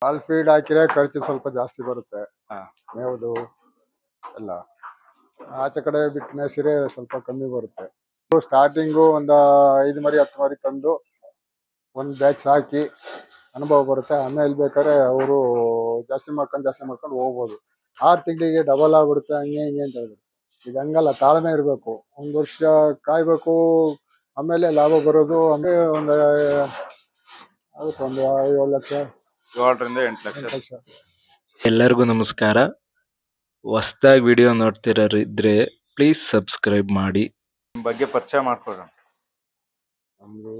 ಹಾಲ್ feed ಹಾಕಿದ್ರೆ ಖರ್ಚು ಸ್ವಲ್ಪ ಜಾಸ್ತಿ ಬರುತ್ತೆ. ಹಾ. ಮೇವುದು ಎಲ್ಲ ಆಚೆ ಕಡೆ ಬಿಟ್ಟು ಮೇಸಿರೆ ಸ್ವಲ್ಪ ಕಮ್ಮಿ ಬರುತ್ತೆ. ಸ್ಟಾರ್ಟಿಂಗು ಒಂದು 5 ಮರಿ 10 ಮರಿ ತಂದು ಒಂದು ಬ್ಯಾಚ್ ಹಾಕಿ ಅನುಭವ ಬರುತ್ತೆ. ಆಮೇಲೆ ಬೇಕಾದ್ರೆ ಅವರು ಜಾಸ್ತಿ ಮಾಡ್ಕೊಂಡು ಹೋಗ್ಬೋದು. 6 ತಿಂಗಳಿಗೆ ಡಬಲ್ ಆಗ್ಬಿಡುತ್ತೆ ಹಂಗೆ ಹಿಂಗೆ ಅಂತ ಹೇಳಿದ್ರು. ಇದು ಹಂಗಲ್ಲ, ತಾಳ್ಮೆ ಇರಬೇಕು. 1 ವರ್ಷ ಕಾಯ್ಬೇಕು, ಆಮೇಲೆ ಲಾಭ ಬರೋದು. ಆಮೇಲೆ ಒಂದು ಆಗುತ್ತೆ, ಒಂದು 7 ಲಕ್ಷ 7ರಿಂದ 8 ಲಕ್ಷ. 8 ಲಕ್ಷ. ಎಲ್ಲರಿಗೂ ನಮಸ್ಕಾರ. ಹೊಸದಾಗಿ ವಿಡಿಯೋ ನೋಡ್ತಿರೋರಿದ್ರೆ ಪ್ಲೀಸ್ ಸಬ್ಸ್ಕ್ರೈಬ್ ಮಾಡಿ. ನಿಮ್ಮ ಬಗ್ಗೆ ಪರಿಚಯ ಮಾಡ್ಕೊಳ್ಳೋಣ. ನಮ್ದು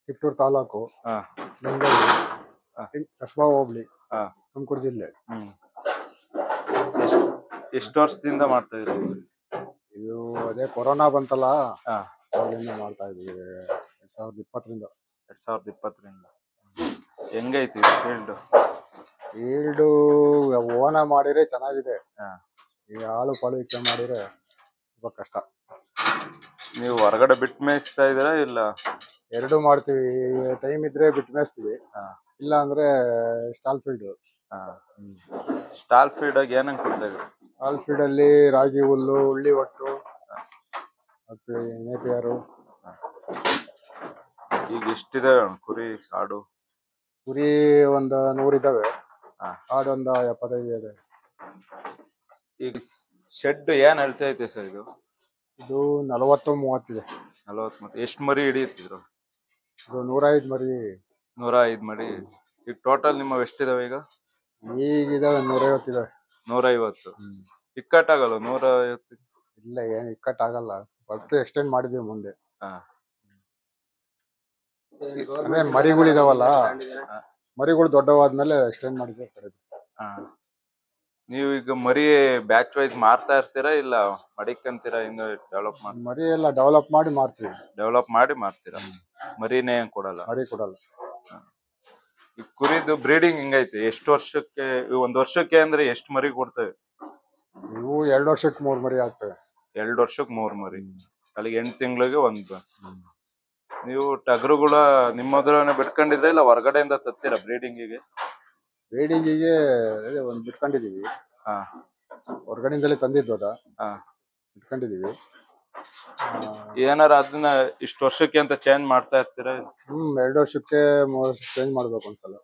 ಕಿತ್ತೂರು ತಾಲೂಕು, ಹಾ. ಬೆಂಗಳೂರು, ಕಸ್ಬಾ ಹೋಬಳಿ, ಹಾ. ತುಮಕೂರು ಜಿಲ್ಲೆ. ಎಷ್ಟು ವರ್ಷದಿಂದ ಮಾಡ್ತಾ ಇದ್ದೀರಿ? ಇದು ಅದೇ ಕೊರೋನಾ ಬಂತಲ್ಲ, ಹಾ. ಅವಾಗಿಂದ ಮಾಡ್ತಾ ಇದೀವಿ. 2020ರಿಂದ. 2020ರಿಂದ ಹೆಂಗೈತಿ ಫೀಲ್ಡ್? ಫೀಲ್ಡು ಓನ ಮಾಡಿದ್ರೆ ಚೆನ್ನಾಗಿದೆ. ಹಾ. ಈ ಹಾಳು ಪಾಳು ಇಚ್ಚೆ ಮಾಡಿದ್ರೆ ಸ್ವಲ್ಪ ಕಷ್ಟ. ನೀವು ಹೊರಗಡೆ ಬಿಟ್ಟು ಮೇಯಿಸ್ತಾ ಇದ್ದೀರಾ ಇಲ್ಲ? ಎರಡೂ ಮಾಡ್ತೀವಿ. ಟೈಮ್ ಇದ್ರೆ ಬಿಟ್ಟು ಮೇಯಿಸ್ತೀವಿ, ಹಾ. ಇಲ್ಲ ಅಂದ್ರೆ ಸ್ಟಾಲ್ ಫೀಲ್ಡ್. ಸ್ಟಾಲ್ ಫೀಡ್ ಆಗಿ ಏನಂಗ್ ಕೊಡ್ತಾ ಇದ್ದೀರಿ? ಸ್ಟಾಲ್ ಫೀಡ್ ಅಲ್ಲಿ ರಾಗಿ ಹುಲ್ಲು, ಉಳ್ಳಿ ಒಟ್ಟು, ಮತ್ತೆ ನೇಪಿಯರು. ಈಗ ಎಷ್ಟಿದೆ ಕುರಿ ಆಡು? ಕುರಿ ಒಂದು 100 ಇದಾವೆ. ಹಾ. ಆಡು ಒಂದು 75 ಇದೆ. ಈಗ ಶೆಡ್ ಏನ್ ಹೇಳ್ತಾ ಐತೆ ಸರ್ ಇದು? ಇದು 40-30 ಇದೆ. 40 ಮತ್ತೆ ಎಷ್ಟು ಮರಿ ಹಿಡಿಯುತ್ತಿದ್ರು? ಇದು 105 ಮರಿ. 105 ಮರಿ. ಈಗ ಟೋಟಲ್ ನಿಮ್ಮ ಎಷ್ಟಿದಾವೆ ಈಗ? ಈಗಿದಾವೆ 150 ಇದಾವೆ. 150. ಇಕ್ಕಟ್ಟಾಗಲ್ಲ 150? ಇಲ್ಲ, ಏನು ಇಕ್ಕಟ್ಟಾಗಲ್ಲ. ಫಸ್ಟ್ ಎಕ್ಸ್ಟೆಂಡ್ ಮಾಡಿದೀವಿ ಮುಂದೆ. ಹಾ. ಅಂದ್ರೆ ಮರಿಗಳಿದಾವಲ್ಲ, ಮರಿಗಳು ದೊಡ್ಡವಾದ್ಮೇಲೆ ಎಕ್ಸ್ಟೆಂಡ್ ಮಾಡಿದ್ವಿ. ಹಾ. ನೀವು ಈಗ ಮರಿ ಬ್ಯಾಚ್ ವೈಸ್ ಮಾರ್ತಾ ಇರ್ತೀರಾ ಇಲ್ಲ ಮಡಿಕಂತೀರಾ? ಇನ್ನು ಡೆವಲಪ್ ಮಾಡಿ ಮರಿ ಎಲ್ಲ ಡೆವಲಪ್ ಮಾಡಿ ಮಾರ್ತೀವಿ. ಡೆವಲಪ್ ಮಾಡಿ ಮಾರ್ತೀರಾ? ಮರಿನೇ ಕೊಡಲ್ಲ? ಮರಿ ಕೊಡಲ್ಲ. ಈ ಕುರಿದು ಬ್ರೀಡಿಂಗ್ ಹೆಂಗೈತಿ? ಎಷ್ಟು ವರ್ಷಕ್ಕೆ? 1 ವರ್ಷಕ್ಕೆ ಅಂದ್ರೆ ಎಷ್ಟು ಮರಿ ಕೊಡ್ತೇವೆ? ಇವು 2 ವರ್ಷಕ್ಕೆ 3 ಮರಿ ಆಗ್ತವೆ. 2 ವರ್ಷಕ್ಕೆ 3 ಮರಿ. ಅಲ್ಲಿಗೆ 8 ತಿಂಗಳಿಗೆ ಒಂದು. ನೀವು ಟಗರುಗಳ ನಿಮ್ಮದ್ರನೆ ಬಿಟ್ಕೊಂಡಿದ್ರೆ ಇಲ್ಲ ಹೊರಗಡೆಯಿಂದ ತತ್ತೀರಾ ಬ್ರೀಡಿಂಗಿಗೆ? ಬ್ರೀಡಿಂಗಿಗೆ ಒಂದು ಬಿಟ್ಕೊಂಡಿದೀವಿ. ಹಾ. ಹೊರಗಡೆಯಿಂದಲೇ ತಂದಿದ್ದು ಅದ. ಹಾ. ಬಿಟ್ಕೊಂಡಿದೀವಿ. ಏನಾರ ಅದನ್ನ ಇಷ್ಟು ವರ್ಷಕ್ಕೆ ಅಂತ ಚೇಂಜ್ ಮಾಡ್ತಾ ಇರ್ತೀರಾ? 2 ವರ್ಷಕ್ಕೆ 3 ವರ್ಷಕ್ಕೆ ಚೇಂಜ್ ಮಾಡ್ಬೇಕು ಒಂದ್ಸಲ.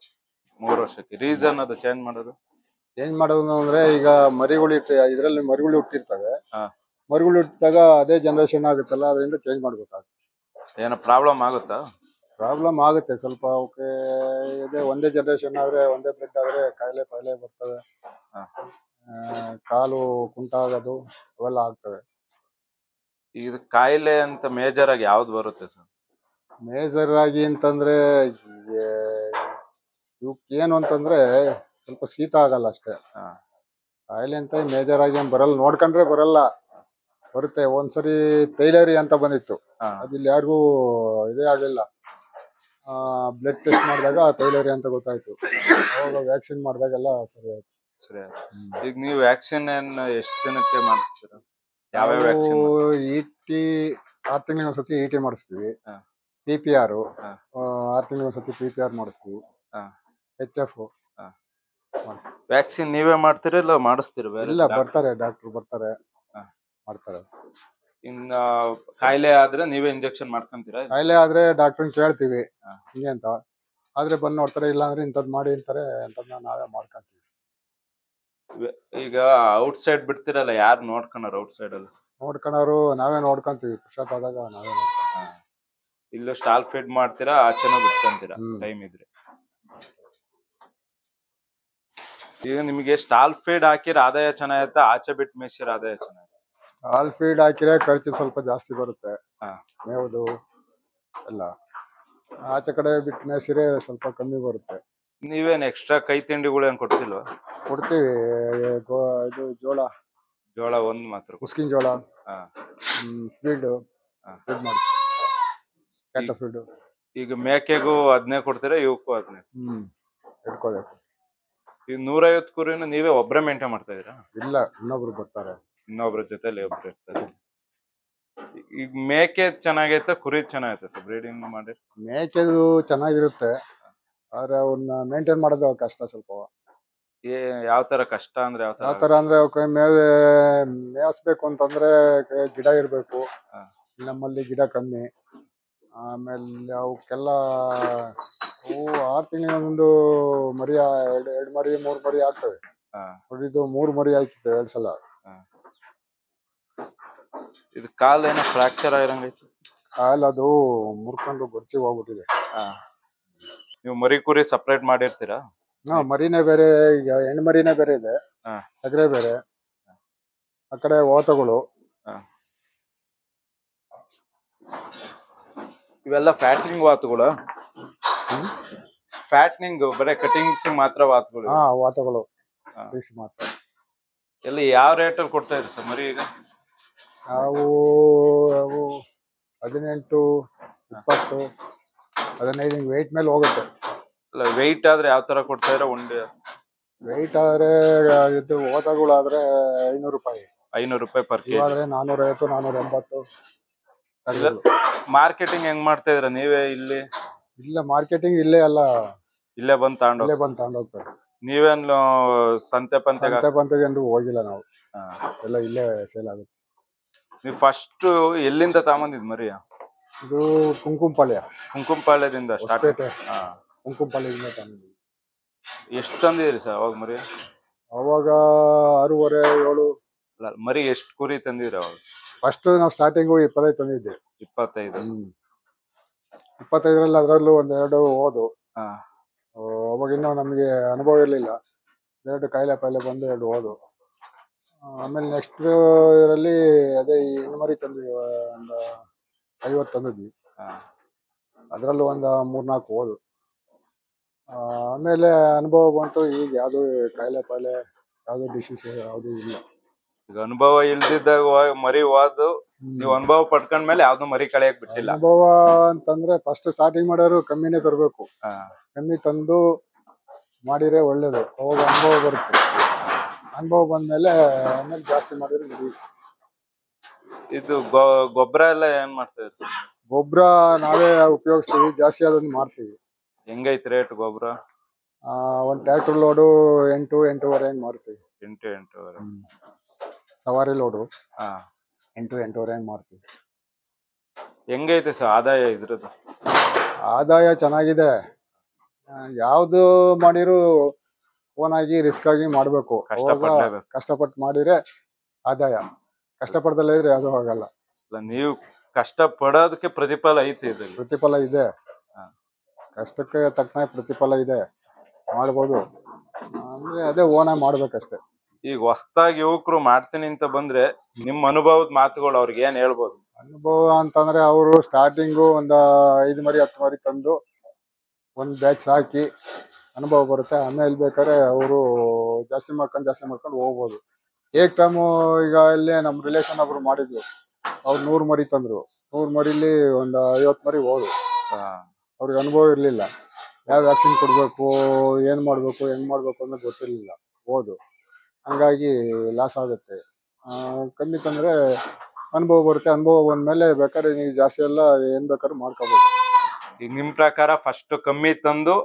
3 ವರ್ಷಕ್ಕೆ. ರೀಸನ್ ಅದು ಚೇಂಜ್ ಮಾಡೋದು? ಚೇಂಜ್ ಮಾಡೋದು ಅಂದ್ರೆ ಈಗ ಮರಿಗಳು ಇದ್ರಲ್ಲಿ ಮರಿಗಳು ಹುಟ್ಟಿರ್ತವೆ. ಹಾ. ಮರಿಗಳು ಹುಟ್ಟಿದಾಗ ಅದೇ ಜನರೇಷನ್ ಆಗುತ್ತಲ್ಲ, ಅದರಿಂದ ಚೇಂಜ್ ಮಾಡ್ಬೇಕಾಗುತ್ತೆ. ಏನೋ ಪ್ರಾಬ್ಲಮ್ ಆಗುತ್ತಾ? ಪ್ರಾಬ್ಲಮ್ ಆಗುತ್ತೆ ಸ್ವಲ್ಪ. ಅವಕ್ಕೆ ಇದೆ, ಒಂದೇ ಜನರೇಷನ್ ಆದ್ರೆ, ಒಂದೇ ಬ್ಲಡ್ ಆದ್ರೆ ಕಾಯಿಲೆ ಬರ್ತವೆ. ಕಾಲು ಕುಂಟ ಆಗೋದು ಅವೆಲ್ಲ ಆಗ್ತವೆ. ಇದು ಕಾಯಿಲೆ ಅಂತ ಮೇಜರ್ ಆಗಿ ಯಾವ್ದು ಬರುತ್ತೆ ಸರ್? ಮೇಜರ್ ಆಗಿ ಅಂತಂದ್ರೆ ಇವಕ್ಕೆ ಏನು ಅಂತಂದ್ರೆ ಸ್ವಲ್ಪ ಶೀತ ಆಗಲ್ಲ ಅಷ್ಟೇ. ಕಾಯಿಲೆ ಅಂತ ಮೇಜರ್ ಆಗಿ ಏನ್ ಬರಲ್ಲ. ನೋಡ್ಕೊಂಡ್ರೆ ಬರಲ್ಲ, ಬರುತ್ತೆ. ಒಂದ್ಸರಿ ತೈಲರಿ ಅಂತ ಬಂದಿತ್ತು. ಅದಿಲ್ಲಿ ಯಾರಿಗೂ ಇದೇ ಆಗ್ಲಿಲ್ಲ. ಬ್ಲಡ್ ಟೆಸ್ಟ್ ಮಾಡಿದಾಗ ತೈಲರಿ ಅಂತ ಗೊತ್ತಾಯ್ತು. ಅವಾಗ ವ್ಯಾಕ್ಸಿನ್ ಮಾಡಿದಾಗೆಲ್ಲ ಸರಿ ಆಯ್ತು. ಸರಿ ಆಯ್ತು. ಈಗ ನೀವು ವ್ಯಾಕ್ಸಿನ್ ಎಷ್ಟು ದಿನಕ್ಕೆ ಮಾಡ್ತೀರಾ? ಯಾವ ವ್ಯಾಕ್ಸಿನ್? ET 6 ತಿಂಗಳಿಗೆ ಒಂದ್ಸತಿ ET ಮಾಡಿಸ್ತೀವಿ. PPR 6 ತಿಂಗಳಿಗೆ ಒಂದ್ಸತಿ PPR ಮಾಡಿಸ್ತೀವಿ. HF ವ್ಯಾಕ್ಸಿನ್ ನೀವೇ ಮಾಡ್ತೀರಾ ಇಲ್ಲ ಮಾಡಿಸ್ತೀರಾ? ಇಲ್ಲ, ಬರ್ತಾರೆ ಡಾಕ್ಟರ್ ಬರ್ತಾರೆ, ಮಾಡ್ತಾರೆ. ಇನ್ನ ಕಾಯಿಲೆ ಆದ್ರೆ ನೀವೇ ಇಂಜೆಕ್ಷನ್ ಮಾಡ್ಕೊಂತೀರಾ? ಕಾಯಿಲೆ ಆದ್ರೆ ಡಾಕ್ಟರ್ ಕೇಳ್ತೀವಿ ಹಿಂಗೆ ಅಂತ. ಆದ್ರೆ ಬಂದ್ ನೋಡ್ತಾರೆ. ಇಲ್ಲ ಅಂದ್ರೆ ಇಂಥದ್ ಮಾಡಿ ಅಂತಾರೆ. ಇಂಥದ್ನ ನಾವೇ ಮಾಡ್ಕೊಂತೀವಿ. ಈಗ ಔಟ್ ಸೈಡ್ ಬಿಡ್ತಿರಲ್ಲ, ಯಾರು ನೋಡ್ಕೊಳಾರ? ಔಟ್ ಸೈಡ್ ಅಲ್ಲಿ ನೋಡ್ಕೊಳೋರು ನಾವೇ ನೋಡ್ಕೊಂತೀವಿ. ಪುಷಪ್ ಆದಾಗ ನಾವೇ ನೋಡ್ಕೊಂತೀವಿ. ಇಲ್ಲೂ ಸ್ಟಾಲ್ ಫೀಡ್ ಮಾಡ್ತೀರಾ, ಆಚೆನೂ ಬಿಟ್ಕೊಂತೀರಾ ಟೈಮ್ ಇದ್ರೆ? ಈಗ ನಿಮಗೆ ಸ್ಟಾಲ್ ಫೀಡ್ ಹಾಕಿರ ಆದಾಯ ಚೆನ್ನಾಗೈತೆ, ಆಚೆ ಬಿಟ್ಟು ಮೇಯಿಸಿರ ಆದಾಯ ಚೆನ್ನಾಗೈತೆ? ಸ್ಟಾಲ್ ಫೀಡ್ ಹಾಕಿದ್ರೆ ಖರ್ಚು ಸ್ವಲ್ಪ ಜಾಸ್ತಿ ಬರುತ್ತೆ. ಮೇವುದು ಎಲ್ಲ. ಆಚೆ ಕಡೆ ಬಿಟ್ಟು ಮೇಯಿಸಿದ್ರೆ ಸ್ವಲ್ಪ ಕಮ್ಮಿ ಬರುತ್ತೆ. ನೀವೇನ್ ಎಕ್ಸ್ಟ್ರಾ ಕೈ ತಿಂಡಿಗಳು ಏನ್ ಕೊಡ್ತಿಲ್ವಾ? ಕೊಡ್ತೀವಿ. ಇದು ಜೋಳ ಒಂದ್ ಮಾತ್ರ? ಉಸ್ಕಿನ ಜೋಳ, ಫೀಡ್ ಮಾಡ್ತೀವಿ. ಫೀಡ್. ಈಗ ಮೇಕೆಗೂ ಅದನ್ನೇ ಕೊಡ್ತೀರಾ, ಇವಕ್ಕೂ ಅದನ್ನೇ? ಇಟ್ಕೋಬೇಕು. ಈಗ 150 ಕುರಿನ ನೀವೇ ಒಬ್ರೇ ಮೇಂಟೈನ್ ಮಾಡ್ತಾ ಇದೀರಾ? ಇಲ್ಲ, ಇನ್ನೊಬ್ರು ಬರ್ತಾರೆ. ಇನ್ನೊಬ್ರ ಜೊತೆಲಿ ಒಬ್ರು ಇರ್ತಾರೆ. ಈಗ ಮೇಕೆ ಚೆನ್ನಾಗೈತೆ ಕುರಿ ಚೆನ್ನಾಗೈತೆ ಸರ್ ಬ್ರೀಡಿಂಗ್ ಮಾಡಿ? ಮೇಕೆದು ಚೆನ್ನಾಗಿರುತ್ತೆ. ಆದ್ರೆ ಅವನ್ನ ಮೇಂಟೈನ್ ಮಾಡೋದು ಕಷ್ಟ ಸ್ವಲ್ಪ. ಯಾವ ತರ ಕಷ್ಟ ಅಂದ್ರೆ ಯಾವ ಯಾವ ತರ? ತರ ಅಂದ್ರೆ ಅವಕ್ಕೆ ಮೇಯಿಸ್ಬೇಕು ಅಂತಂದ್ರೆ ಗಿಡ ಇರ್ಬೇಕು. ಹಾ. ನಮ್ಮಲ್ಲಿ ಗಿಡ ಕಮ್ಮಿ. ಆಮೇಲೆ ಅವಕ್ಕೆಲ್ಲ ಅವು 6 ತಿಂಗಳಿಗೊಂದು ಮರಿ, ಎರಡು ಮರಿ 3 ಮರಿ ಆಗ್ತವೆ. ಹಾ. ಇದು 3 ಮರಿ ಆಯ್ತು 2 ಸಲ. ಇದು ಕಾಲ್ ಏನೋ ಫ್ರಾಕ್ಚರ್ ಆಗಿರಂಗೈತಿ. ಕಾಲ್ ಅದು ಮುರ್ಕೊಂಡು ಗೊರ್ಚಿ ಹೋಗ್ಬಿಟ್ಟಿದೆ. ನೀವು ಮರಿ ಕುರಿ ಸಪ್ರೇಟ್ ಮಾಡಿರ್ತೀರಾ? ಮರಿನೇ ಬೇರೆ, ಈಗ ಹೆಣ್ಣು ಮರಿನೇ ಬೇರೆ ಇದೆ, ಟಗರೆ ಬೇರೆ, ಆ ಕಡೆ ಓತಗಳು. ಇವೆಲ್ಲ ಫ್ಯಾಟ್ನಿಂಗ್ ವಾತುಗಳು. ಫ್ಯಾಟ್ನಿಂಗ್ ಬರೀ ಕಟಿಂಗ್ಸ್ ಮಾತ್ರ ವಾತುಗಳು. ವಾತಗಳು ಮಾತ್ರ. ಎಲ್ಲ ಯಾವ ರೇಟಲ್ಲಿ ಕೊಡ್ತಾ ಇದ್ರು ಸರ್ ಮರಿ ಈಗ? ಅವು 18, 20, 15 ವೆಯ್ಟ್ ಮೇಲೆ ಹೋಗುತ್ತೆ. ಅಲ್ಲ ವೆಯ್ಟ್ ಆದ್ರೆ ಯಾವ ತರ ಕೊಡ್ತಾ ಇರೋ? ವೆಯ್ಟ್ ಆದ್ರೆ ಇದು ಓತಗಳಾದ್ರೆ 500 ರೂಪಾಯಿ. 500 ರೂಪಾಯಿ ಪರ್ ಕೆಜಿ. ಆದ್ರೆ 450, 480. ಮಾರ್ಕೆಟಿಂಗ್ ಹೆಂಗ್ ಮಾಡ್ತಾ ಇದ್ರ ನೀವೇ ಇಲ್ಲಿ? ಇಲ್ಲ, ಮಾರ್ಕೆಟಿಂಗ್ ಇಲ್ಲೇ ಅಲ್ಲ, ಇಲ್ಲೇ ಬಂದ್ ತಗೊಂಡೋಗ್ತಾರೆ. ನೀವೇನು ಸಂತೆ ಪಂತೆಗೆ ಎಂದು ಹೋಗಿಲ್ಲ ನಾವು. ಎಲ್ಲ ಇಲ್ಲೇ ಸೇಲ್ ಆಗುತ್ತೆ. ನೀವು ಫಸ್ಟ್ ಎಲ್ಲಿಂದ ತಗೊಂಬಂದಿದ್ ಮರಿ? ಇದು ಕುಂಕುಂಪಾಳ್ಯ. ಕುಂಕುಂಪಾಳ್ಯದಿಂದ ಸ್ಟಾರ್ಟ್. ಕುಂಕುಂಪಾಳ್ಯದಿಂದ ತಂದಿದ್ವಿ. ಎಷ್ಟು ತಂದಿದ್ರಿ ಸರ್ ಅವಾಗ ಮರಿ? ಅವಾಗ 6.5, 7. ಮರಿ ಎಷ್ಟು ಕುರಿ ತಂದಿದ್ರಿ ಅವಾಗ? ಫಸ್ಟ್ ನಾವು ಸ್ಟಾರ್ಟಿಂಗು 25 ತಂದಿದ್ದೆ. 25. 25ರಲ್ಲಿ ಅದರಲ್ಲೂ 1-2 ಹೋದು. ಅವಾಗಿನ್ನೂ ನಮಗೆ ಅನುಭವ ಇರಲಿಲ್ಲ. 2 ಕಾಯಿಲೆ ಬಂದು 2 ಹೋದು. ಆಮೇಲೆ ನೆಕ್ಸ್ಟ್ ಇದರಲ್ಲಿ ಅದೇ ಈ ಹೆಣ್ಣು ಮರಿ ತಂದ್ವಿ, ಒಂದು 50 ತಂದಿದ್ವಿ. ಅದರಲ್ಲೂ ಒಂದು 3-4 ಹೋದು. ಆಮೇಲೆ ಅನುಭವ ಬಂತು. ಈಗ ಯಾವುದು ಕಾಯಿಲೆ ಯಾವುದು ಡಿಸೀಸ್ ಯಾವುದು ಇಲ್ಲ. ಈಗ ಅನುಭವ ಇಲ್ದಿದ್ದಾಗ ಮರಿ ಹೋದು, ನೀವು ಅನುಭವ ಪಡ್ಕೊಂಡ್ಮೇಲೆ ಯಾವ್ದು ಮರಿ ಕಳೆಯಕ್ ಬಿಟ್ಟಿಲ್ಲ? ಅನುಭವ ಅಂತಂದ್ರೆ ಫಸ್ಟ್ ಸ್ಟಾರ್ಟಿಂಗ್ ಮಾಡೋರು ಕಮ್ಮಿನೇ ತರಬೇಕು. ಕಮ್ಮಿ ತಂದು ಮಾಡಿದ್ರೆ ಒಳ್ಳೇದು. ಅವಾಗ ಅನುಭವ ಬರುತ್ತೆ. ಅನುಭವ ಬಂದ್ಮೇಲೆ ಆಮೇಲೆ ಜಾಸ್ತಿ ಮಾಡಿದ್ರೆ ಮರಿ. ಇದು ಗೊಬ್ಬರ ಎಲ್ಲ ಏನ್ ಮಾಡ್ತಾ ಇರ್ತೀವಿ? ಗೊಬ್ಬರ ನಾವೇ ಉಪಯೋಗಿಸ್ತೀವಿ, ಜಾಸ್ತಿ ಅದನ್ನ ಮಾಡ್ತೀವಿ. ಹೆಂಗೈತಿ ರೇಟ್ ಗೊಬ್ಬರ? ಒಂದು ಟ್ರ್ಯಾಕ್ಟರ್ ಲೋಡು 8, 8.5 ಹೆಂಗ್ ಮಾಡ್ತೀವಿ. 8, 8.5. ಸವಾರಿ ಲೋಡು 8, 8.5 ಹೆಂಗ್ ಮಾಡ್ತೀವಿ. ಹೆಂಗೈತೆ ಸರ್ ಆದಾಯ ಇದ್ರದ್ದು? ಆದಾಯ ಚೆನ್ನಾಗಿದೆ. ಯಾವ್ದು ಮಾಡಿರು ಓನ್ ಆಗಿ ರಿಸ್ಕ್ ಆಗಿ ಮಾಡ್ಬೇಕು. ಕಷ್ಟಪಟ್ಟು ಮಾಡಿದ್ರೆ ಆದಾಯ. ಕಷ್ಟಪಡ್ದಲ್ಲ ಇದ್ರೆ ಅದು ಆಗಲ್ಲ. ನೀವು ಕಷ್ಟ ಪಡೋದಕ್ಕೆ ಪ್ರತಿಫಲ ಐತಿ? ಪ್ರತಿಫಲ ಇದೆ. ಕಷ್ಟಕ್ಕೆ ತಕ್ಕನಾಗಿ ಪ್ರತಿಫಲ ಇದೆ, ಮಾಡ್ಬೋದು. ಅಂದ್ರೆ ಅದೇ ಓನಾಗಿ ಮಾಡ್ಬೇಕಷ್ಟೆ. ಈಗ ಹೊಸದಾಗಿ ಯುವಕರು ಮಾಡ್ತೀನಿ ಅಂತ ಬಂದ್ರೆ ನಿಮ್ ಅನುಭವದ ಮಾತುಗಳು ಅವ್ರಿಗೆ ಏನ್ ಹೇಳ್ಬೋದು? ಅನುಭವ ಅಂತಂದ್ರೆ ಅವರು ಸ್ಟಾರ್ಟಿಂಗು ಒಂದು 5 ಮರಿ 10 ಮರಿ ತಂದು ಒಂದು ಬ್ಯಾಚ್ ಸಾಕಿ ಅನುಭವ ಬರುತ್ತೆ. ಆಮೇಲೆ ಬೇಕಾದ್ರೆ ಅವರು ಜಾಸ್ತಿ ಮಾಡ್ಕೊಂಡು ಹೋಗ್ಬೋದು. ಟೈಮು ಈಗ ಇಲ್ಲೇ ನಮ್ಮ ರಿಲೇಷನ್ ಒಬ್ರು ಮಾಡಿದ್ವಿ. ಅವ್ರು 100 ಮರಿ ತಂದ್ರು. 100 ಮರಿಲಿ ಒಂದು 50 ಮರಿ ಹೋದು. ಅವ್ರಿಗೆ ಅನುಭವ ಇರಲಿಲ್ಲ. ಯಾವ ವ್ಯಾಕ್ಸಿನ್ ಕೊಡಬೇಕು, ಏನು ಮಾಡಬೇಕು, ಹೆಂಗ್ ಮಾಡಬೇಕು ಅನ್ನೋದು ಗೊತ್ತಿರಲಿಲ್ಲ. ಹೋದು. ಹಂಗಾಗಿ ಲಾಸ್ ಆಗುತ್ತೆ. ಕಮ್ಮಿ ತಂದ್ರೆ ಅನುಭವ ಬರುತ್ತೆ. ಅನುಭವ ಬಂದ್ಮೇಲೆ ಬೇಕಾದ್ರೆ ನೀವು ಜಾಸ್ತಿ ಎಲ್ಲ ಏನ್ ಬೇಕಾದ್ರೂ ಮಾಡ್ಕೋಬಹುದು. ಈಗ ನಿಮ್ ಪ್ರಕಾರ ಫಸ್ಟ್ ಕಮ್ಮಿ ತಂದು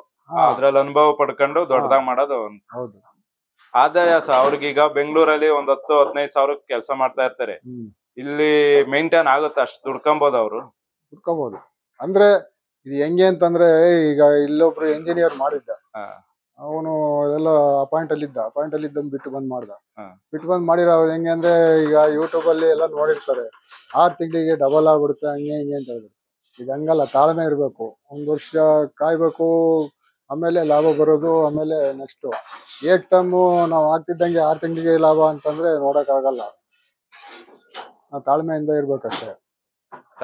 ಅದ್ರಲ್ಲಿ ಅನುಭವ ಪಡ್ಕೊಂಡು ದೊಡ್ಡದಾಗ ಮಾಡೋದು? ಹೌದು. ಆದಾಯ ಅವ್ರಿಗೀಗ ಬೆಂಗಳೂರಲ್ಲಿ ಒಂದು 10-15 ಸಾವಿರ ಕೆಲಸ ಮಾಡ್ತಾ ಇರ್ತಾರೆ. ಇಲ್ಲಿ ಮೇಂಟೈನ್ ಆಗುತ್ತೆ? ಅಷ್ಟು ದುಡ್ಕೊಬಹುದು ಅವರು? ದುಡ್ಕೋಬಹುದು. ಅಂದ್ರೆ ಇದು ಹೆಂಗೆ ಅಂತಂದ್ರೆ, ಈಗ ಇಲ್ಲೊಬ್ರು ಎಂಜಿನಿಯರ್ ಮಾಡಿದ್ದ. ಅವನು ಎಲ್ಲ ಅಪಾಯಿಂಟ್ ಅಲ್ಲಿ ಇದ್ದ ಬಿಟ್ಟು ಬಂದ್ ಮಾಡಿರೋ. ಅವ್ರು ಹೆಂಗೆ ಅಂದ್ರೆ, ಈಗ ಯೂಟ್ಯೂಬ್ ಅಲ್ಲಿ ಎಲ್ಲ ನೋಡಿರ್ತಾರೆ 6 ತಿಂಗಳಿಗೆ ಡಬಲ್ ಆಗ್ಬಿಡುತ್ತೆ ಹಂಗೆ ಹಿಂಗೆ ಅಂತ ಹೇಳಿದ್ರು. ಇದು ಹಂಗಲ್ಲ, ತಾಳ್ಮೆ ಇರ್ಬೇಕು. 1 ವರ್ಷ ಕಾಯ್ಬೇಕು, ಆಮೇಲೆ ಲಾಭ ಬರೋದು. ಆಮೇಲೆ ನೆಕ್ಸ್ಟ್ ಟೈಮು ನಾವು ಆಗ್ತಿದ್ದಂಗೆ 6 ತಿಂಗಳಿಗೆ ಲಾಭ ಅಂತಂದ್ರೆ ನೋಡಕ್ ಆಗಲ್ಲ. ನಾವು ತಾಳ್ಮೆಯಿಂದ ಇರ್ಬೇಕಷ್ಟೇ.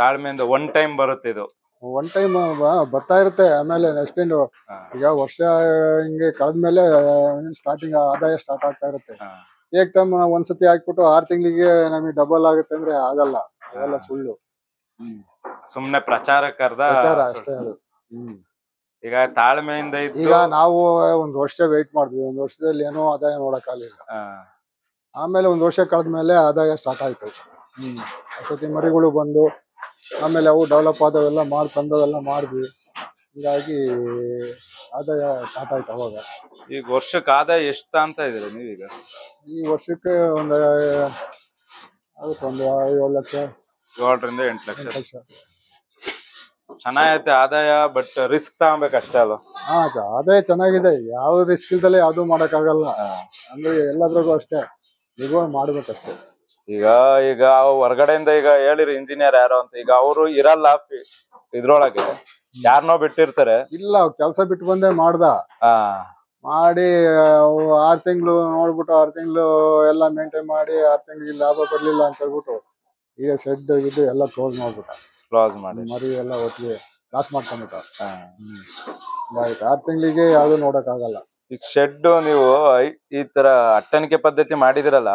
ತಾಳ್ಮೆಯಿಂದ ಒನ್ ಟೈಮ್ ಬರುತ್ತೆ ಇದು? ಒನ್ ಟೈಮ್ ಬರ್ತಾ ಇರುತ್ತೆ. ಆಮೇಲೆ ನೆಕ್ಸ್ಟ್ ಈಗ ವರ್ಷ ಹಿಂಗೆ ಕಳೆದ್ಮೇಲೆ ಸ್ಟಾರ್ಟಿಂಗ್ ಆದಾಯ ಸ್ಟಾರ್ಟ್ ಆಗ್ತಾ ಇರುತ್ತೆ. ಟೈಮ್ ಒಂದ್ಸತಿ ಹಾಕ್ಬಿಟ್ಟು 6 ತಿಂಗಳಿಗೆ ನಮಗೆ ಡಬಲ್ ಆಗುತ್ತೆ ಅಂದ್ರೆ ಆಗಲ್ಲ. ಅದೆಲ್ಲ ಸುಳ್ಳು. ಸುಮ್ನೆ ಪ್ರಚಾರ ಅಷ್ಟೇ ಅದು. ಈಗ ತಾಳ್ಮೆಯಿಂದ ಈಗ ನಾವು 1 ವರ್ಷ ವೆಯ್ಟ್ ಮಾಡಿದ್ವಿ. 1 ವರ್ಷದಲ್ಲಿ ಏನೋ ಆದಾಯ ನೋಡಕ್ಕಾಗಲಿಲ್ಲ. ಆಮೇಲೆ 1 ವರ್ಷ ಕಳೆದ್ಮೇಲೆ ಆದಾಯ ಸ್ಟಾರ್ಟ್ ಆಯ್ತು. ಸತಿ ಮರಿಗಳು ಬಂದು ಆಮೇಲೆ ಅವು ಡೆವಲಪ್ ಆದವೆಲ್ಲ ತಂದವೆಲ್ಲ ಮಾಡಿದ್ವಿ. ಹೀಗಾಗಿ ಆದಾಯ ಸ್ಟಾರ್ಟ್ ಆಯ್ತು ಅವಾಗ. ಈಗ ವರ್ಷಕ್ಕೆ ಆದಾಯ ಎಷ್ಟು ಅಂತ ಇದ್ದೀರಾ ನೀವೀಗ? ಈ ವರ್ಷಕ್ಕೆ ಒಂದು ಅದಕ್ಕೆ ಒಂದು 7 ಲಕ್ಷ 7ರಿಂದ 8 ಲಕ್ಷ 8 ಲಕ್ಷ. ಚೆನ್ನಾಗೈತೆ ಆದಾಯ, ಬಟ್ ರಿಸ್ಕ್ ತಗೊಬೇಕಷ್ಟೇ ಅಲ್ವಾ? ಹಾ ಆದಾಯ ಚೆನ್ನಾಗಿದೆ, ಯಾವ ರಿಸ್ಕ್ ಇಲ್ದಲೆ ಯಾವ್ದು ಮಾಡಕ್ಕಾಗಲ್ಲ. ಅಂದ್ರೆ ಎಲ್ಲದ್ರಾಗೂ ಅಷ್ಟೇ ನಿಜವಾಗಿ ಮಾಡ್ಬೇಕಷ್ಟೇ. ಈಗ ಈಗ ಹೊರಗಡೆಯಿಂದ ಈಗ ಹೇಳಿರಿ ಇಂಜಿನಿಯರ್ ಯಾರೋ ಅಂತ, ಈಗ ಅವರು ಇರಲ್ಲ ಇದ್ರೊಳಗೆ, ಯಾರನ್ನೋ ಬಿಟ್ಟಿರ್ತಾರೆ. ಇಲ್ಲ ಕೆಲಸ ಬಿಟ್ಟು ಬಂದೆ ಮಾಡ್ದ, ಮಾಡಿ 6 ತಿಂಗಳು ನೋಡ್ಬಿಟ್ಟು 6 ತಿಂಗಳು ಎಲ್ಲ ಮೇಂಟೈನ್ ಮಾಡಿ 6 ತಿಂಗಳಿಗೆ ಲಾಭ ಬರ್ಲಿಲ್ಲ ಅಂತ ಹೇಳ್ಬಿಟ್ಟು ಈಗ ಶೆಡ್ ಇದು ಎಲ್ಲ ಕ್ಲೋಸ್ ಮಾಡಿ ಮರಿ ಎಲ್ಲ ಒಟ್ಟಿಗೆ ಲಾಸ್ ಮಾಡ್ಕೊಂಡ್ಬಿಟ್ಟ. 6 ತಿಂಗಳಿಗೆ ಯಾವ್ದು ನೋಡಕ್ ಆಗಲ್ಲ. ಈಗ ಶೆಡ್ ನೀವು ಈ ತರ ಅಟ್ಟಣಿಕೆ ಪದ್ಧತಿ ಮಾಡಿದಿರಲ್ಲ,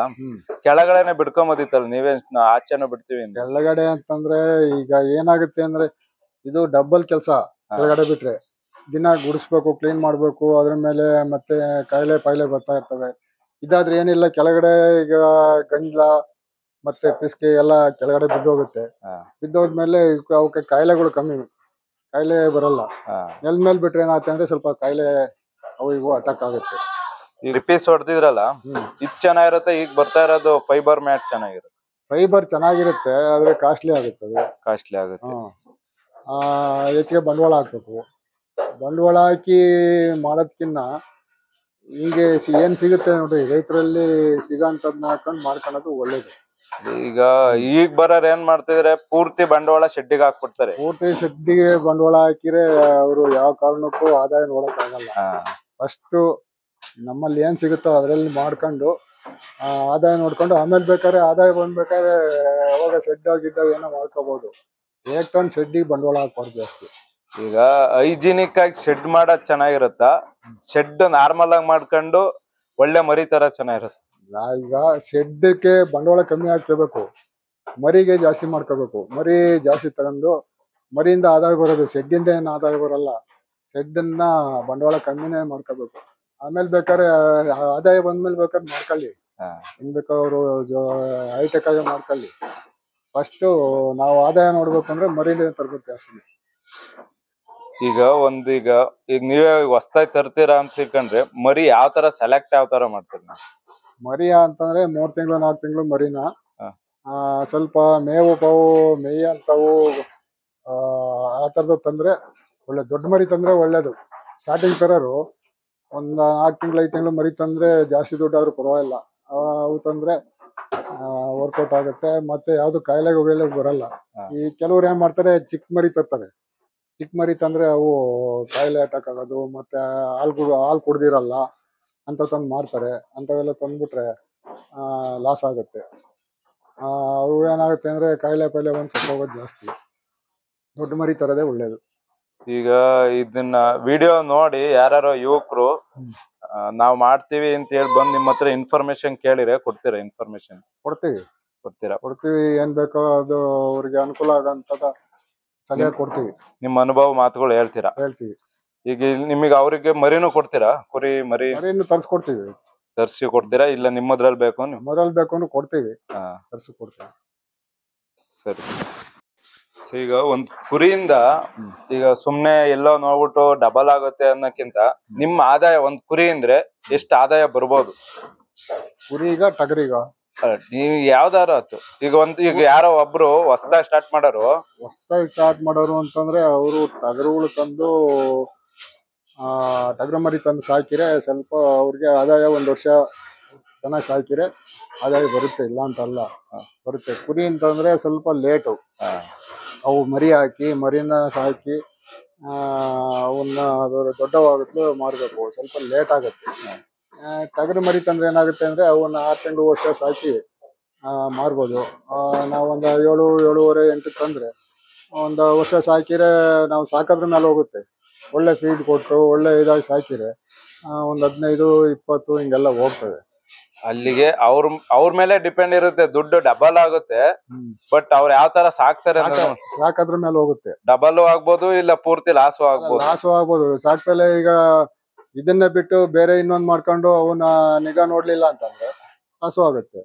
ಕೆಳಗಡೆನೆ ಬಿಡ್ಕೊಂಬೋದಿತ್ತಲ್ಲ ನೀವೇ? ಆಚೆನೂ ಬಿಡ್ತೀವಿ ಕೆಳಗಡೆ ಅಂತಂದ್ರೆ ಈಗ ಏನಾಗುತ್ತೆ ಅಂದ್ರೆ ಇದು ಡಬ್ಬಲ್ ಕೆಲಸ. ಕೆಳಗಡೆ ಬಿಟ್ರೆ ದಿನ ಗುಡಿಸ್ಬೇಕು, ಕ್ಲೀನ್ ಮಾಡ್ಬೇಕು, ಅದ್ರ ಮೇಲೆ ಮತ್ತೆ ಕಾಯಿಲೆ ಪಾಯಿಲೆ ಬರ್ತಾ ಇರ್ತವೆ. ಇದಾದ್ರೆ ಏನಿಲ್ಲ, ಕೆಳಗಡೆ ಈಗ ಗಂಜಲ ಮತ್ತೆ ಪಿಸ್ಕೆ ಎಲ್ಲ ಕೆಳಗಡೆ ಬಿದ್ದೋಗುತ್ತೆ. ಬಿದ್ದೋದ್ಮೇಲೆ ಅವಕ್ಕೆ ಕಾಯಿಲೆಗಳು ಕಮ್ಮಿ, ಕಾಯಿಲೆ ಬರಲ್ಲ. ನೆಲದ ಮೇಲೆ ಬಿಟ್ರೆ ಏನಾಗುತ್ತೆ ಅಂದ್ರೆ ಸ್ವಲ್ಪ ಕಾಯಿಲೆ ಅವು ಇವು ಅಟ್ಯಾಕ್ ಆಗುತ್ತೆ. ಈ ರಿಪೀಸ್ ಹೊಡೆದಿದ್ರಲ್ಲ, ಇದು ಚೆನ್ನಾಗಿರುತ್ತೆ. ಈಗ ಬರ್ತಾ ಇರೋದು ಫೈಬರ್ ಮ್ಯಾಟ್ ಚೆನ್ನಾಗಿರುತ್ತೆ. ಫೈಬರ್ ಚೆನ್ನಾಗಿರುತ್ತೆ, ಆದ್ರೆ ಕಾಸ್ಟ್ಲಿ ಆಗುತ್ತೆ. ಹೆಚ್ಚಿಗೆ ಬಂಡವಾಳ ಹಾಕ್ಬೇಕು. ಬಂಡವಾಳ ಹಾಕಿ ಮಾಡೋದ್ಕಿನ್ನ ಹಿಂಗೆ ಏನ್ ಸಿಗುತ್ತೆ ನೋಡ್ರಿ, ರೈತರಲ್ಲಿ ಸಿಗೋಂಥದ್ನ ಹಾಕೊಂಡು ಮಾಡ್ಕೊಳ್ಳೋದು ಒಳ್ಳೇದು. ಈಗ ಬರೋರು ಏನ್ ಮಾಡ್ತಿದ್ರೆ, ಪೂರ್ತಿ ಬಂಡವಾಳ ಶೆಡ್ಡಿಗೆ ಹಾಕ್ಬಿಡ್ತಾರೆ. ಪೂರ್ತಿ ಶೆಡ್ಡಿಗೆ ಬಂಡವಾಳ ಹಾಕಿದ್ರೆ ಅವರು ಯಾವ ಕಾರಣಕ್ಕೂ ಆದಾಯ ನೋಡಕ್ ಆಗಲ್ಲ. ಫಸ್ಟ್ ನಮ್ಮಲ್ಲಿ ಏನ್ ಸಿಗುತ್ತೋ ಅದ್ರಲ್ಲಿ ಮಾಡ್ಕೊಂಡು ಆದಾಯ ನೋಡ್ಕೊಂಡು ಆಮೇಲೆ ಬೇಕಾದ್ರೆ ಆದಾಯ ಬಂದ್ಬೇಕಾದ್ರೆ ಅವಾಗ ಶೆಡ್ ಆಗಿದ್ದಾಗ ಏನೋ ಮಾಡ್ಕೋಬಹುದು. ಏಕ್ಟನ್ ಶೆಡ್ಡಿಗೆ ಬಂಡವಾಳ ಹಾಕ್ಬಾರ್ದು ಜಾಸ್ತಿ. ಈಗ ಹೈಜಿನಿಕ್ ಆಗಿ ಶೆಡ್ ಮಾಡೋದ್ ಚೆನ್ನಾಗಿರುತ್ತಾ, ಶೆಡ್ ನಾರ್ಮಲ್ ಆಗಿ ಮಾಡ್ಕೊಂಡು ಒಳ್ಳೆ ಮರಿ ತರ ಚೆನ್ನಾಗಿರುತ್ತೆ? ಈಗ ಶೆಡ್ಗೆ ಬಂಡವಾಳ ಕಮ್ಮಿ ಹಾಕ್ಕೋಬೇಕು, ಮರಿಗೆ ಜಾಸ್ತಿ ಮಾಡ್ಕೋಬೇಕು. ಮರಿ ಜಾಸ್ತಿ ತಗೊಂಡು ಮರಿಯಿಂದ ಆದಾಯ ಬರೋದು, ಶೆಡ್ಡಿಂದ ಏನು ಆದಾಯ ಬರಲ್ಲ. ಶೆಡ್ಡನ್ನ ಬಂಡವಾಳ ಕಮ್ಮಿನೇ ಮಾಡ್ಕೋಬೇಕು. ಆಮೇಲೆ ಬೇಕಾದ್ರೆ ಆದಾಯ ಬಂದ್ಮೇಲೆ ಬೇಕಾದ್ರೆ ಮಾಡ್ಕೊಳ್ಳಿ, ಹೆಂಗ್ ಬೇಕು ಅವರು ಹೈಟೆಕ್ ಆಗಿ ಮಾಡ್ಕೊಳ್ಳಿ. ಫಸ್ಟ್ ನಾವು ಆದಾಯ ನೋಡ್ಬೇಕು ಅಂದ್ರೆ ಮರಿಯಿಂದ ತರಬೇಕು ಜಾಸ್ತಿ. ಈಗ ಈಗ ನೀವೇ ಹೊಸ್ತಾಗಿ ತರ್ತೀರಾ ಅಂತ ತಿಳ್ಕೊಂಡ್ರೆ, ಮರಿ ಯಾವ ತರ ಸೆಲೆಕ್ಟ್ ಯಾವ ತರ ಮಾಡ್ತೀರಿ? ಮರಿ ಅಂತಂದ್ರೆ 3 ತಿಂಗಳು 4 ತಿಂಗಳು ಮರಿನ ಸ್ವಲ್ಪ ಮೇವು ಪಾವು ಮೇಯ ಅಂತವು ಆ ತರದ್ದು ತಂದ್ರೆ ಒಳ್ಳೆ, ದೊಡ್ಡ ಮರಿ ತಂದ್ರೆ ಒಳ್ಳೇದು. ಸ್ಟಾರ್ಟಿಂಗ್ ತರೋರು ಒಂದ್ 4 ತಿಂಗಳು 5 ತಿಂಗಳು ಮರಿ ತಂದ್ರೆ ಜಾಸ್ತಿ ದುಡ್ಡಾದ್ರೂ ಪರವಾಗಿಲ್ಲ, ಅವು ತಂದ್ರೆ ವರ್ಕೌಟ್ ಆಗುತ್ತೆ. ಮತ್ತೆ ಯಾವ್ದು ಕಾಯಿಲೆಗೆ ಬರಲ್ಲ. ಈ ಕೆಲವ್ರು ಏನ್ ಮಾಡ್ತಾರೆ, ಚಿಕ್ಕ ಮರಿ ತರ್ತಾರೆ. ಚಿಕ್ಕ ಮರಿ ತಂದ್ರೆ ಅವು ಕಾಯಿಲೆ ಅಟ್ಯಾಕ್ ಆಗೋದು, ಮತ್ತೆ ಹಾಲು ಕುಡ್ದಿರಲ್ಲ ಅಂತ ತಂದು ಮಾಡ್ತಾರೆ. ಅಂತವೆಲ್ಲ ತಂದ್ಬಿಟ್ರೆ ಲಾಸ್ ಆಗುತ್ತೆ. ಅವು ಏನಾಗುತ್ತೆ ಅಂದ್ರೆ ಕಾಯಿಲೆ ಪಾಯಿಲೆ ಬಂದು ಸತ್ತೋಗೋದು ಜಾಸ್ತಿ. ದೊಡ್ಡ ಮರಿ ತರದೇ ಒಳ್ಳೇದು. ಈಗ ಇದನ್ನ ವಿಡಿಯೋ ನೋಡಿ ಯಾರು ಯುವಕರು ನಾವ್ ಮಾಡ್ತೀವಿ ಅಂತ ಹೇಳಿ ಬಂದ್ ನಿಮ್ಮ ಹತ್ರ ಇನ್ಫಾರ್ಮೇಶನ್ ಕೇಳಿದ್ರೆ ಕೊಡ್ತೀರಾ? ಇನ್ಫಾರ್ಮೇಶನ್ ಕೊಡ್ತೀವಿ, ಏನ್ ಬೇಕೋ ಅದು ಅವ್ರಿಗೆ ಅನುಕೂಲ ಆಗಂತದ ಸಲಹೆ ಕೊಡ್ತೀವಿ. ನಿಮ್ಮ ಅನುಭವ ಮಾತುಗಳು ಹೇಳ್ತೀವಿ. ಈಗ ನಿಮಗೆ ಅವ್ರಿಗೆ ಮರಿನೂ ಕೊಡ್ತೀರಾ? ಕುರಿ ಮರಿನೂ ತರ್ಸಿ ಕೊಡ್ತೀರಾ? ಇಲ್ಲ ನಿಮ್ಮದ್ರಲ್ಲಿ ಬೇಕು ಅಂದ್ರೆ ಕೊಡ್ತೀವಿ, ತರ್ಸಿ ಕೊಡ್ತೀವಿ. ಸರಿ. ಸೊ ಈಗ ಒಂದ್ ಕುರಿಯಿಂದ ಈಗ ಸುಮ್ನೆ ಎಲ್ಲೋ ನೋಡ್ಬಿಟ್ಟು ಡಬಲ್ ಆಗುತ್ತೆ ಅನ್ನಕ್ಕಿಂತ ನಿಮ್ಮ ಆದಾಯ ಒಂದ್ ಕುರಿ ಅಂದ್ರೆ ಎಷ್ಟು ಆದಾಯ ಬರ್ಬೋದು? ಕುರಿಗ ಟಗರಿಗ ನೀವು ಯಾವ್ದಾರು ಆಯ್ತು. ಈಗ ಯಾರೋ ಒಬ್ರು ಹೊಸದಾಗಿ ಸ್ಟಾರ್ಟ್ ಮಾಡೋರು ಅಂತಂದ್ರೆ ಅವರು ಟಗರುಗಳು ತಂದು ಟಗರ ಮರಿ ತಂದು ಸಾಕಿರೆ ಸ್ವಲ್ಪ ಅವ್ರಿಗೆ ಆದಾಯ 1 ವರ್ಷ ಚೆನ್ನಾಗಿ ಸಾಕಿರೆ ಆದಾಯ ಬರುತ್ತೆ, ಇಲ್ಲ ಅಂತಲ್ಲ, ಬರುತ್ತೆ. ಕುರಿ ಅಂತಂದ್ರೆ ಸ್ವಲ್ಪ ಲೇಟು. ಅವು ಮರಿ ಹಾಕಿ ಮರಿನ ಸಾಕಿ ಅವನ್ನ ದೊಡ್ಡವಾಗಲು ಮಾರಬೇಕು, ಸ್ವಲ್ಪ ಲೇಟ್ ಆಗುತ್ತೆ. ಟಗರು ಮರಿ ತಂದ್ರೆ ಏನಾಗುತ್ತೆ ಅಂದ್ರೆ ಅವನ್ನ 6 ತಿಂಗಳು ವರ್ಷ ಸಾಕಿ ಮಾರ್ಬೋದು. ನಾವೊಂದು 7, 7.5, 8 ತಂದ್ರೆ 1 ವರ್ಷ ಸಾಕಿರೆ ನಾವು ಸಾಕೋದ್ರ ಮೇಲೆ ಹೋಗುತ್ತೆ. ಒಳ್ಳೆ ಫೀಡ್ ಕೊಟ್ಟು ಒಳ್ಳೆ ಇದಾಗಿ ಸಾಕಿರೆ 15, 20 ಹಿಂಗೆಲ್ಲ ಹೋಗ್ತದೆ. ಅಲ್ಲಿಗೆ ಅವ್ರ ಮೇಲೆ ಡಿಪೆಂಡ್ ಇರುತ್ತೆ. ದುಡ್ಡು ಡಬಲ್ ಆಗುತ್ತೆ, ಬಟ್ ಅವ್ರು ಯಾವ ತರ ಸಾಕ್ತಾರೆ ಸಾಕೋದ್ರ ಮೇಲೆ ಹೋಗುತ್ತೆ. ಡಬಲ್ ಆಗ್ಬೋದು, ಇಲ್ಲ ಪೂರ್ತಿ ಲಾಸ್ ಆಗ್ಬೋದು. ಸಾಕ್ತಲೆ ಈಗ ಇದನ್ನ ಬಿಟ್ಟು ಬೇರೆ ಇನ್ನೊಂದ್ ಮಾಡ್ಕೊಂಡು ಅವನ್ನ ನಿಗಾ ನೋಡ್ಲಿಲ್ಲ ಅಂತಂದ್ರೆ ಲಾಸು ಆಗುತ್ತೆ.